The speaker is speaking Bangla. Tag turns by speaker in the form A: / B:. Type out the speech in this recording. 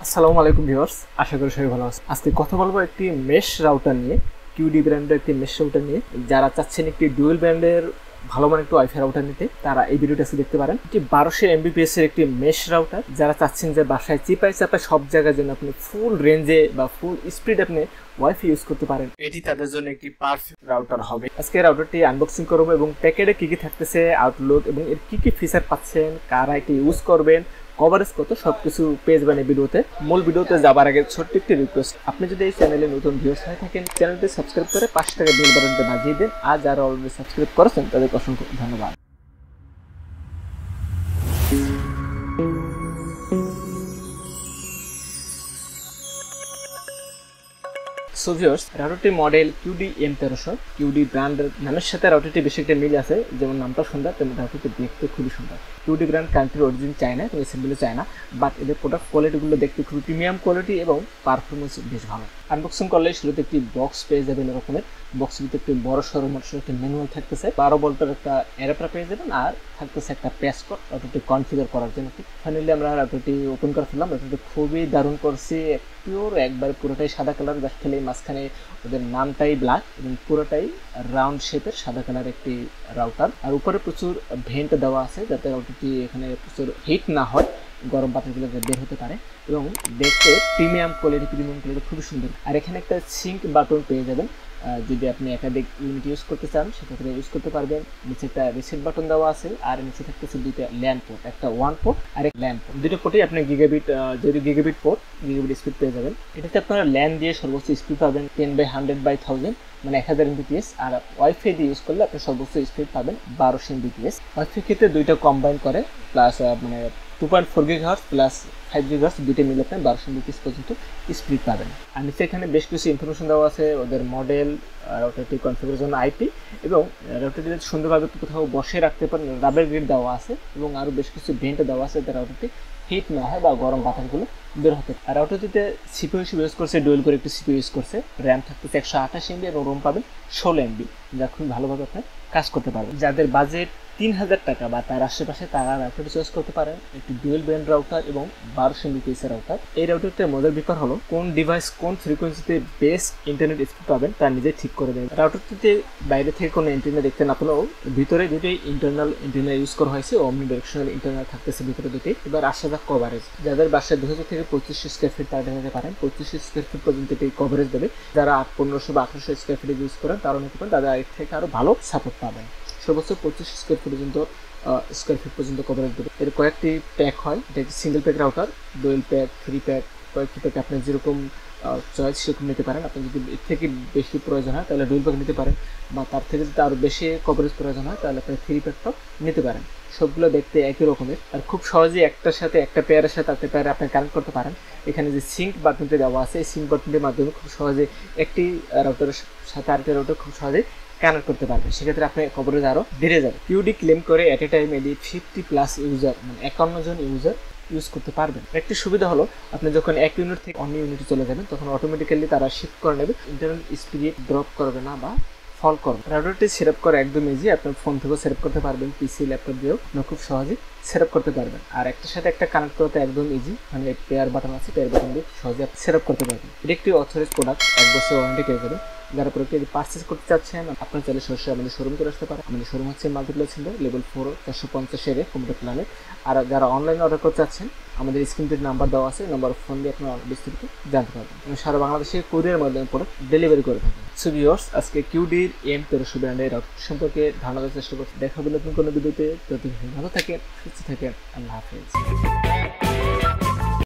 A: আসসালামু আলাইকুম ভিউয়ার্স, আশা করি সবাই ভালো আছেন। আজকে কথা বলবো একটি মেশ রাউটার নিয়ে, কিউডি ব্র্যান্ডের একটি মেশ রাউটার নিয়ে। যারা চাচ্ছেন একটি ডুয়েল ব্র্যান্ডের ভালো মানের একটু ওয়াইফাই রাউটার নিতে, তারা এই ভিডিওটা দেখতে পারেন। এটি 1200 এমবিপিএস এর একটি মেশ রাউটার। যারা চাচ্ছেন যে বাসায় চিপায় চাপায় সব জায়গার জন্য আপনি ফুল রেঞ্জে বা ফুল স্পিড আপনি ওয়াইফাই ইউজ করতে পারেন, এটি তাদের জন্য একটি পারফেক্ট রাউটার হবে। আজকে রাউটারটি আনবক্সিং করবো এবং প্যাকেটে কি কি থাকতেছে, আউটলুক এবং এর কি কি ফিচার পাচ্ছেন, কারা এটি ইউজ করবেন, কভারেজ কত, সবকিছু পেজ বানিয়ে ভিডিওতে। মূল ভিডিওতে যাবার আগে ছোট্ট একটি রিকোয়েস্ট, আপনি যদি এই চ্যানেলে নতুন ভিউয়ার্স হয়ে থাকেন, চ্যানেলটি সাবস্ক্রাইব করে পাশে থাকা বেল বাটনটা বাজিয়ে দেন। আর যারা অলরেডি সাবস্ক্রাইব করেছেন তাদেরকে অসংখ্য ধন্যবাদ। সো ভিউয়ার্স, রাউটারটির মডেল কিউডি M1300। কিউডি ব্র্যান্ডের নামের সাথে রাউটারটি বেশি একটা মিল আছে, যেমন নামটা সুন্দর তেমন রাউটারটি দেখতে খুবই সুন্দর। QD brand country origin China এবং অ্যাসেম্বলি চায়না, বাট এদের প্রোডাক্ট কোয়ালিটিগুলো দেখতে খুবই প্রিমিয়াম কোয়ালিটি এবং পারফরমেন্স বেশ ভালো। আনবক্সিং করলে শুরুতে একটি বক্স পেয়ে যাবেন, এরকমের বক্সের ভিতরে একটি বড় সড়ো মোটর একটি ম্যানুয়াল থাকতেছে, 12 ভোল্টের একটা অ্যাডাপ্টার পেয়ে যাবেন, আর থাকতেছে একটা প্যাসকোড রাউটারটি কনফিগার করার জন্য। ফাইনালি আমরা রাউটারটি ওপেন করে ফেললাম। রাউটারটি খুবই দারুণ করছি, পিওর একবার পুরোটাই সাদা কালার, জাস্ট খালি মাঝখানে ওদের নামটাই ব্ল্যাক এবং পুরোটাই রাউন্ড শেপের সাদা কালার একটি রাউটার। আর উপরে প্রচুর ভেন্ট দেওয়া আছে যাতে রাউটারটি এখানে প্রচুর হিট না হয়, গরম বাতাসগুলো বের হতে পারে, এবং দেখতে প্রিমিয়াম কোয়ালিটি খুবই সুন্দর। আর এখানে একটা সিঙ্ক বাটন পেয়ে যাবেন, যদি আপনি একাধিক ইউনিট ইউজ করতে চান সেক্ষেত্রে ইউজ করতে পারবেন। নিচে একটা রিসেট বাটন দেওয়া আছে, আর নিচে থাকতেছে দুইটা ল্যান্ড পোর্ট, একটা 1 পোর্ট আর এক ল্যান্ড পোর্ট। দুটো পোর্টে আপনি গিগাবিট, যদি গিগাবিট পোর্ট, গিগাবিট স্পিড পেয়ে যাবেন। এটাতে আপনারা ল্যান্ড দিয়ে সর্বোচ্চ স্পিড পাবেন 10/100/1000, মানে 1000 এমবিপিএস। আর ওয়াইফাই দিয়ে ইউজ করলে আপনি সর্বোচ্চ স্পিড পাবেন 1200 এমবিপিএস। ওয়াইফাই ক্ষেত্রে দুইটা কম্বাইন করে, প্লাস মানে 2.4 GHz প্লাস 5 GHz দুইটা মিলে আপনি 1200 এমবিপিএস পর্যন্ত স্পিড পাবেন। আর নিচে এখানে বেশ কিছু ইনফরমেশন দেওয়া আছে, ওদের মডেল, রাউটারটি কনফিগারের জন্য আইপি, এবং রাউটারটি সুন্দরভাবে কোথাও বসে রাখতে পারেন, রাবার গ্রিড দেওয়া আছে, এবং আরও বেশ কিছু ভেন্ট দেওয়া আছে যাতে রাউটারটি হিট না হয় বা গরম বাতাসগুলো বের হতে। আর রাউটারটিতে সিপিইউ হিসেবে ইউজ করছে, ডুয়েল করে একটি সিপিইউ ইউজ করছে। র্যাম থাকতেছে 128 MB এবং রোম পাবেন 16 MB, যা খুব ভালোভাবে আপনি কাজ করতে পারবেন। যাদের বাজেট 3000 টাকা বা তার আশেপাশে, তারা রাউটারটি চয়েস করতে পারেন একটি ডুয়েল ব্যান্ড রাউটার এবং 1200 এমবিপিএস এর রাউটার। এই রাউটারটার মজার ব্যাপার হলো কোন ডিভাইস কোন ফ্রিকোয়েন্সিতে বেস্ট ইন্টারনেট স্পিড পাবেন তা নিজে ঠিক করে দেয়। রাউটারটিতে বাইরে থেকে কোনো ইন্টারনেট দেখতে না পেলেও ভিতরে দুটোই ইন্টারনাল ইন্টারনেট ইউজ করা হয়েছে, অমনি ডাইরেকশনাল ইন্টারনেট থাকতেছে ভিতরে দুটি। এবার আসা যাক কভারেজ। যাদের বাসায় 2000 থেকে 2500 স্কোয়ার ফিট তারা নিতে পারেন, 2500 স্কোয়ার ফিট পর্যন্ত এটি কভারেজ দেবে। যারা 1500 বা 1800 স্কোয়ার ফিট ইউজ করেন তারাও নিতে পারেন, তাদের এর থেকে আরও ভালো সাপোর্ট পাবেন। সর্বোচ্চ 2500 স্কোয়ার ফিট পর্যন্ত কভারেজ দেবে। এর কয়েকটি প্যাক হয়, এটা একটি single pack router, dual pack, 3 pack, কয়েকটি প্যাক আপনি যেরকম চয়েস সেরকম নিতে পারেন। আপনি যদি এর থেকে বেশি প্রয়োজন হয় তাহলে ডুয়েল প্যাক নিতে পারেন, বা তার থেকে যদি আরও বেশি কভারেজ প্রয়োজন হয় তাহলে আপনি 3 প্যাকটাও নিতে পারেন। সবগুলো দেখতে একই রকমের, আর খুব সহজেই একটার সাথে একটা পেয়ারের সাথে একটা পেয়ারে আপনি কানেক্ট করতে পারেন। এখানে যে সিঙ্ক বাটনটি দেওয়া আছে, এই সিঙ্ক বাটনটির মাধ্যমে খুব সহজে একটি রাউটারের সাথে আরেকটি রাউটার খুব সহজেই কানেক্ট করতে পারবেন, সেক্ষেত্রে আপনি কভারেজ আরও বেড়ে যাবে। কিউডি ক্লেম করে এট এ টাইম এটি 50+ ইউজার, মানে 51 জন ইউজার ইউজ করতে পারবেন। একটি সুবিধা হলো আপনি যখন এক ইউনিট থেকে অন্য ইউনিটে চলে যাবেন তখন অটোমেটিক্যালি তারা শিফট করে নেবে, ইন্টারনেট স্পিড ড্রপ করবে না বা ফল করবে। রাউটারটি সেটআপ করা একদম ইজি, আপনার ফোন থেকেও সেটআপ করতে পারবেন, পিসি ল্যাপটপ দিয়েও আপনার খুব সহজেই সেটআপ করতে পারবেন। আর একটার সাথে একটা কানেক্ট করতে একদম ইজি, মানে পেয়ার বাটন আছে, পেয়ার বাটন দিয়ে সহজে আপনি সেটআপ করতে পারবেন। এটি একটি অথরাইজ প্রোডাক্ট, 1 বছর ওয়ারেন্টি পেয়ে যাবেন। যারা প্রোডাক্টটি পারচেস করতে চাচ্ছেন আপনার চাইলে সরাসরি আমাদের শোরুম করে আসতে পারেন। আমাদের শোরুম হচ্ছে multiplex centre, level 4 450 computer planet. আর যারা অনলাইনে অর্ডার করতে চাচ্ছেন আমাদের স্ক্রিনটির নাম্বার দেওয়া আছে, নাম্বার ফোন দিয়ে আপনারা বিস্তারিত জানতে পারবেন। এবং সারা বাংলাদেশে কুরিয়ার মাধ্যমে প্রোডাক্ট ডেলিভারি করে থাকেন। সো ভিউয়ার্স, আজকে কিউডির M1300 ব্র্যান্ডের রাউটার সম্পর্কে ধারণা দেওয়ার চেষ্টা করছি। দেখা হবে নতুন কোনো ভিডিওতে। ততদিন ভালো থাকেন, সুস্থ থাকেন, আল্লাহ হাফেজ।